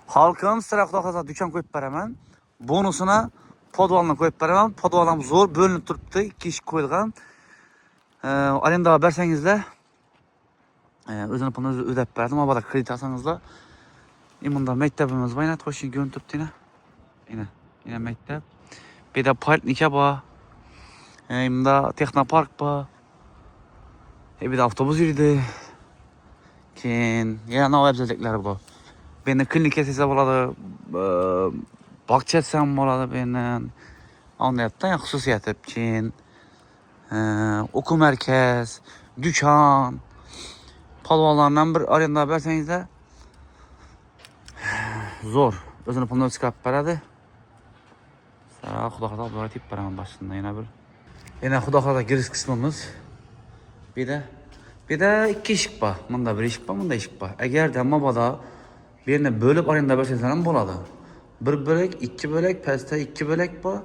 Halkım sıra Xudo xohlasa dükkan qo'yib beraman. Bonusuna podvalni qo'yib beraman. Podvalim zo'r bo'linib turibdi. 2 ish qo'yilgan. Arendaga bersangizlar, o'zini pulini o'zi ödab berdim. Mabodo kredit olsangizlar, bunda maktabimiz bor, yana qo'shing ko'rinib turibdi. Yine maktab. Bu yerda poliklinika bor. Bunda texnopark bor. Bir de avtobus yürüdü. Keyin yana avabzadliklar bor. Beni klinik etse bo'ladi, bog'cha etsam bo'ladi beni. Anlayaptın ya, xususiyati keyin o'quv markaz, dükkan, polvonlardan bir arenda bersangizlar zo'r. O'zini pulini chiqarib beradi. Sara Xudo xohlasa bu aytib beraman boshida yana bir. Yana Xudo xohlasa girish qismimiz. Bir de 2 eshik bor. Bunda bir eshik bor, bunda eshik bor. Agarda mabodo birini bo'lib arenda bersangizlar ham bo'ladi. 1 bo'lak, 2 bo'lak, pastda 2 bo'lak bor,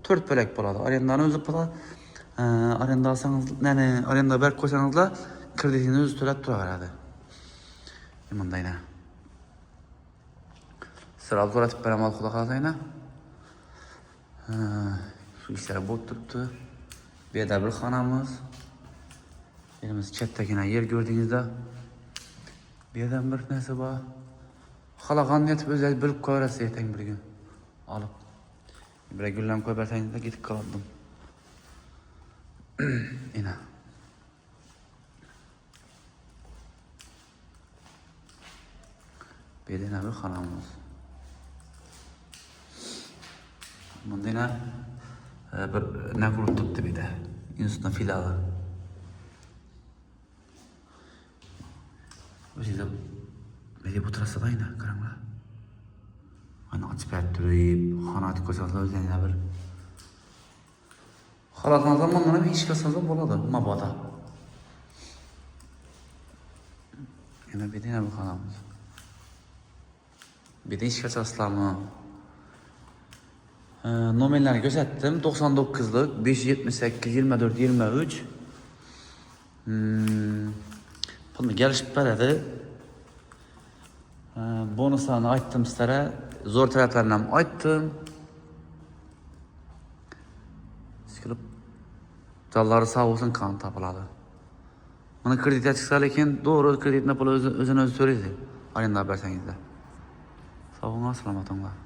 4 bo'lak bo'ladi. Arendani o'zi pula arenda olsangiz, ya'ni arenda berib qo'ysangizlar, kreditingizni o'zi to'lab turaveradi. Bunda yana. Sirab so'ratib beraman Xudo xohlasa yana. Shu ishlar bo'lib turibdi. Bu yerda bir xonamiz. Elimiz chetdagina yer gördüğünüzde bir yerdan bir narsa bor. Xalaqanni yetib o'zingiz bilib ko'rasiz ertaga bir kun. Olib. Bir gullam qo'yib bersangizlar ketib qoldim. Ina. Bu yerda bir xonamiz. Bunda yana bir ne qurib turibdi bu yerda. Institutning filiali. O'zingizlar nega bu trasada ayna qaranglar. Ayni ochib berib turib, xonani ko'rsatsangiz o'zingizlar bir. Xalaqanizdan mana bir ish qilsangiz bo'ladi, mabodo. Yana bir yana bir xonamiz. Bir de ish qilsangizlarmi? Nomerlarni ko'rsatdim. 99'lik 578 24 23. Bunu gelişip beradi. Bonuslarını aytdim sizlere. Zor taraflarını ham aytdim. Sikilib canları sağ olsun, kan tapıladi. Buni kreditga chiqsa, lekin doğru kreditni puli o'zini o'zi to'laydi. Arenda bersangizlar. Sog' bo'ling, salomat bo'linglar.